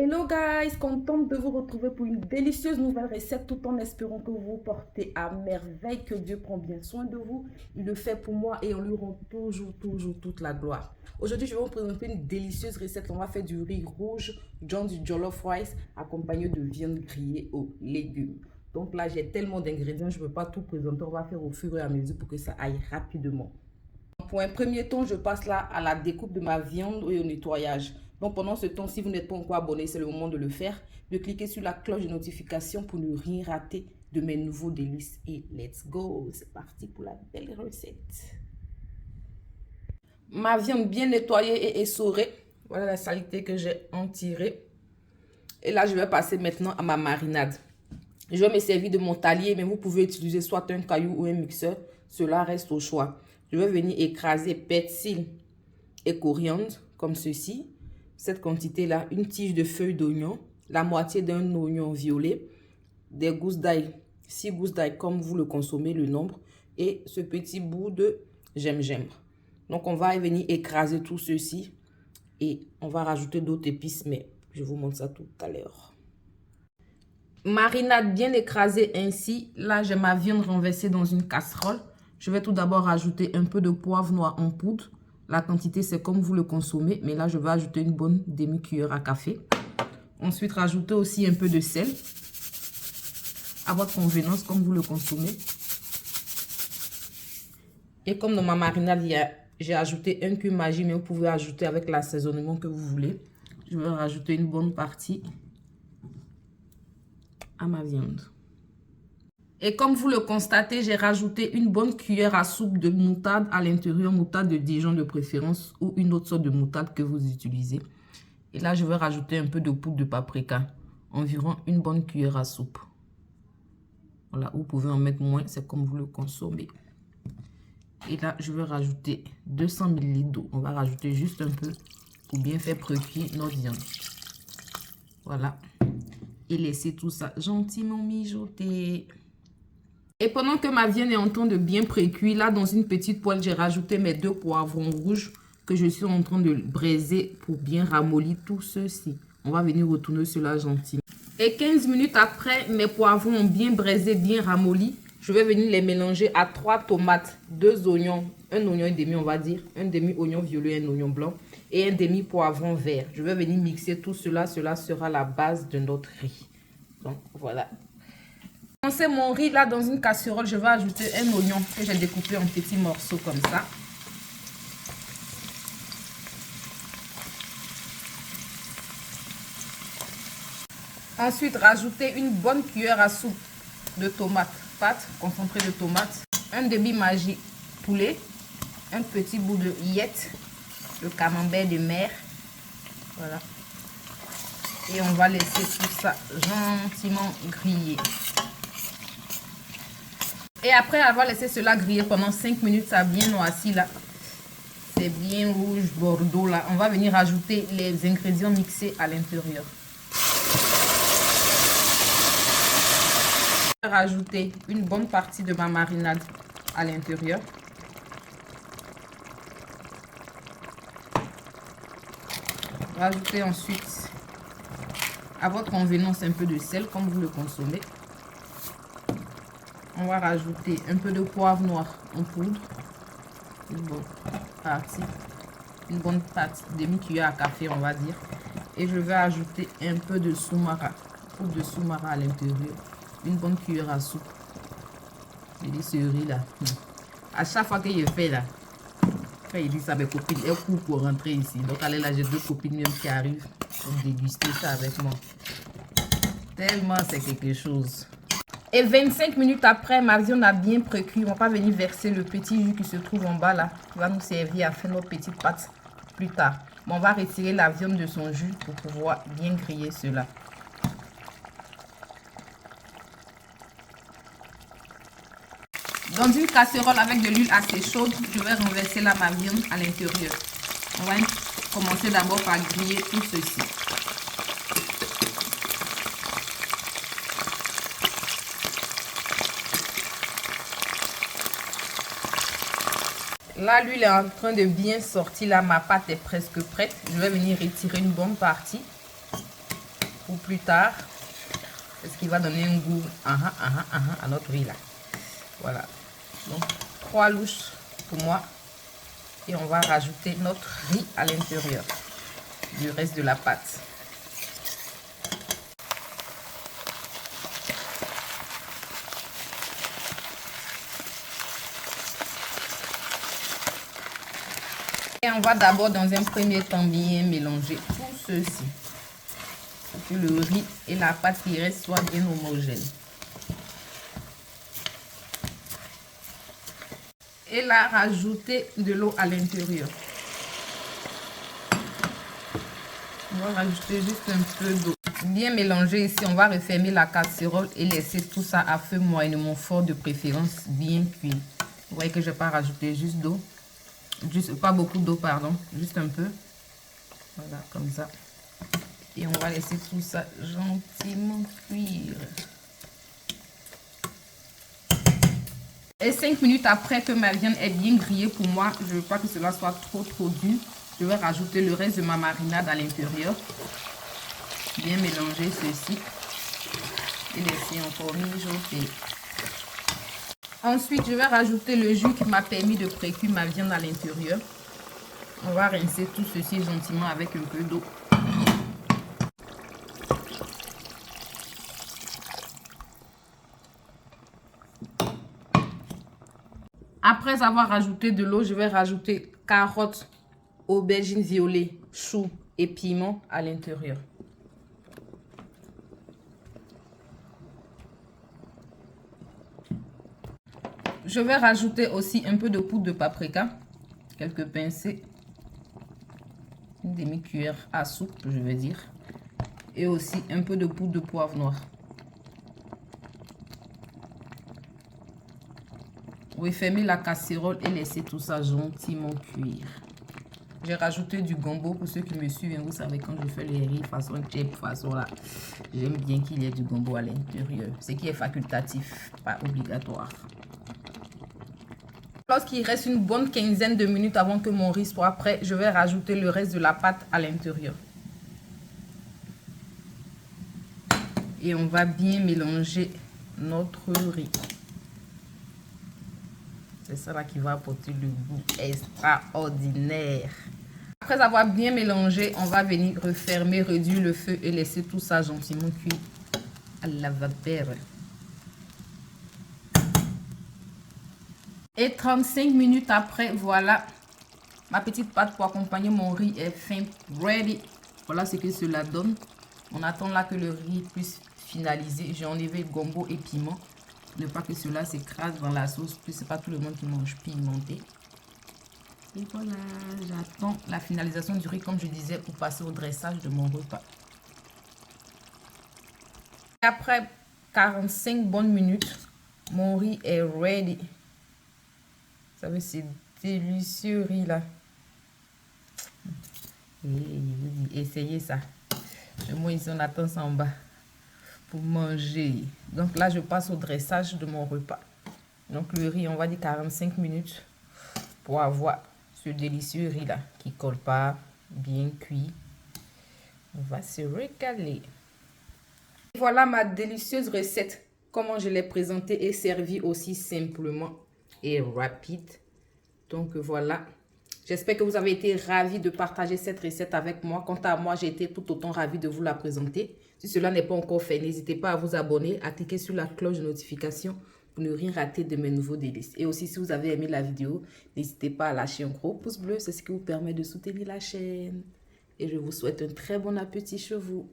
Hello guys, contente de vous retrouver pour une délicieuse nouvelle recette tout en espérant que vous vous portez à merveille, que Dieu prend bien soin de vous. Il le fait pour moi et on lui rend toujours toute la gloire. Aujourd'hui, je vais vous présenter une délicieuse recette. On va faire du riz rouge, genre du jollof rice, accompagné de viande grillée aux légumes. Donc là, j'ai tellement d'ingrédients, je ne peux pas tout présenter. On va faire au fur et à mesure pour que ça aille rapidement. Pour un premier temps, je passe là à la découpe de ma viande et au nettoyage. Donc pendant ce temps, si vous n'êtes pas encore abonné, c'est le moment de le faire. De cliquer sur la cloche de notification pour ne rien rater de mes nouveaux délices. Et let's go! C'est parti pour la belle recette. Ma viande bien nettoyée et essorée. Voilà la saleté que j'ai en tirée. Et là, je vais passer maintenant à ma marinade. Je vais me servir de mon talier, mais vous pouvez utiliser soit un caillou ou un mixeur. Cela reste au choix. Je vais venir écraser persil et coriandre comme ceci. Cette quantité-là, une tige de feuilles d'oignon, la moitié d'un oignon violet, des gousses d'ail, 6 gousses d'ail comme vous le consommez, le nombre, et ce petit bout de gingembre. Donc, on va venir écraser tout ceci et on va rajouter d'autres épices, mais je vous montre ça tout à l'heure. Marinade bien écrasée ainsi. Là, j'ai ma viande renversée dans une casserole. Je vais tout d'abord rajouter un peu de poivre noir en poudre. La quantité, c'est comme vous le consommez. Mais là, je vais ajouter une bonne demi-cuillère à café. Ensuite, rajouter aussi un peu de sel. À votre convenance, comme vous le consommez. Et comme dans ma marinade, j'ai ajouté un cumin Maggi, mais vous pouvez ajouter avec l'assaisonnement que vous voulez. Je vais rajouter une bonne partie à ma viande. Et comme vous le constatez, j'ai rajouté une bonne cuillère à soupe de moutarde à l'intérieur, moutarde de Dijon de préférence ou une autre sorte de moutarde que vous utilisez. Et là, je vais rajouter un peu de poudre de paprika, environ une bonne cuillère à soupe. Voilà, vous pouvez en mettre moins, c'est comme vous le consommez. Et là, je vais rajouter 200 ml d'eau. On va rajouter juste un peu pour bien faire précuire notre viande. Voilà. Et laisser tout ça gentiment mijoter. Et pendant que ma viande est en train de bien précuire, là dans une petite poêle, j'ai rajouté mes 2 poivrons rouges que je suis en train de braiser pour bien ramollir tout ceci. On va venir retourner cela gentiment. Et 15 minutes après, mes poivrons ont bien braisé, bien ramolli. Je vais venir les mélanger à 3 tomates, 2 oignons, un oignon et demi on va dire, un demi-oignon violet, un oignon blanc et un demi-poivron vert. Je vais venir mixer tout cela, cela sera la base de notre riz. Donc voilà. Commencer mon riz là dans une casserole, je vais ajouter un oignon que j'ai découpé en petits morceaux comme ça. Ensuite, rajouter une bonne cuillère à soupe de tomates, pâte concentrée de tomates, un demi Maggi poulet, un petit bout de yette, le camembert de mer. Voilà. Et on va laisser tout ça gentiment griller. Et après avoir laissé cela griller pendant 5 minutes, ça a bien noirci là. C'est bien rouge bordeaux là. On va venir ajouter les ingrédients mixés à l'intérieur. Je vais rajouter une bonne partie de ma marinade à l'intérieur. Rajoutez ensuite à votre convenance un peu de sel comme vous le consommez. On va rajouter un peu de poivre noir en poudre. Une bonne partie, demi-cuillère à café on va dire. Et je vais ajouter un peu de soumara, poudre de soumara à l'intérieur. Une bonne cuillère à soupe. Et des cerises là. À chaque fois que je fais là, quand il dit ça, mes copines, elles courent pour rentrer ici. Donc allez là, j'ai 2 copines même qui arrivent pour déguster ça avec moi. Tellement c'est quelque chose. Et 25 minutes après, ma viande a bien précuit. On va venir verser le petit jus qui se trouve en bas là. Qui va nous servir à faire notre petite pâte plus tard. Mais on va retirer la viande de son jus pour pouvoir bien griller cela. Dans une casserole avec de l'huile assez chaude, je vais renverser là ma viande à l'intérieur. On va commencer d'abord par griller tout ceci. Là, l'huile est en train de bien sortir. Là, ma pâte est presque prête. Je vais venir retirer une bonne partie. pour plus tard. C'est ce qui va donner un goût à notre riz là. Voilà. Donc 3 louches pour moi. Et on va rajouter notre riz à l'intérieur du reste de la pâte. Et on va d'abord dans un premier temps bien mélanger tout ceci. Pour que le riz et la pâte qui reste soient bien homogènes. Et là, rajouter de l'eau à l'intérieur. On va rajouter juste un peu d'eau. Bien mélanger ici, on va refermer la casserole et laisser tout ça à feu moyennement fort, de préférence bien cuit. Vous voyez que je n'ai pas rajouté juste d'eau. Pas beaucoup d'eau, pardon. Juste un peu. Voilà, comme ça. Et on va laisser tout ça gentiment cuire. Et 5 minutes après que ma viande est bien grillée, pour moi, je ne veux pas que cela soit trop dur. Je vais rajouter le reste de ma marinade à l'intérieur. Bien mélanger ceci. Et laisser encore mijoter. Ensuite, je vais rajouter le jus qui m'a permis de précuire ma viande à l'intérieur. On va rincer tout ceci gentiment avec un peu d'eau. Après avoir rajouté de l'eau, je vais rajouter carottes, aubergines violettes, choux et piments à l'intérieur. Je vais rajouter aussi un peu de poudre de paprika, quelques pincées, une demi-cuillère à soupe, je vais dire, et aussi un peu de poudre de poivre noir. Refermer la casserole et laisser tout ça gentiment cuire. J'ai rajouté du gombo. Pour ceux qui me suivent, vous savez, quand je fais les riz façon chip, façon là, j'aime bien qu'il y ait du gombo à l'intérieur. Ce qui est facultatif, pas obligatoire. Lorsqu'il reste une bonne quinzaine de minutes avant que mon riz soit prêt, je vais rajouter le reste de la pâte à l'intérieur. Et on va bien mélanger notre riz. C'est ça là qui va apporter le goût extraordinaire. Après avoir bien mélangé, on va venir refermer, réduire le feu et laisser tout ça gentiment cuire à la vapeur. Et 35 minutes après, voilà, ma petite pâte pour accompagner mon riz est fin, ready. Voilà ce que cela donne. On attend là que le riz puisse finaliser. J'ai enlevé gombo et piment. Ne pas que cela s'écrase dans la sauce, puis c'est pas tout le monde qui mange pimenté. Et voilà, j'attends la finalisation du riz, comme je disais, pour passer au dressage de mon repas. Après 45 bonnes minutes, mon riz est ready. Vous savez, c'est délicieux riz là. Et je vous dis, essayez ça. Moi ici, on attend ça en bas pour manger. Donc là, je passe au dressage de mon repas. Donc le riz, on va dire 45 minutes pour avoir ce délicieux riz là qui colle pas, bien cuit. On va se régaler. Et voilà ma délicieuse recette. Comment je l'ai présentée et servie aussi simplement et rapide. Donc voilà. J'espère que vous avez été ravis de partager cette recette avec moi. Quant à moi, j'ai été tout autant ravie de vous la présenter. Si cela n'est pas encore fait, n'hésitez pas à vous abonner, à cliquer sur la cloche de notification pour ne rien rater de mes nouveaux délices. Et aussi, si vous avez aimé la vidéo, n'hésitez pas à lâcher un gros pouce bleu. C'est ce qui vous permet de soutenir la chaîne. Et je vous souhaite un très bon appétit chez vous.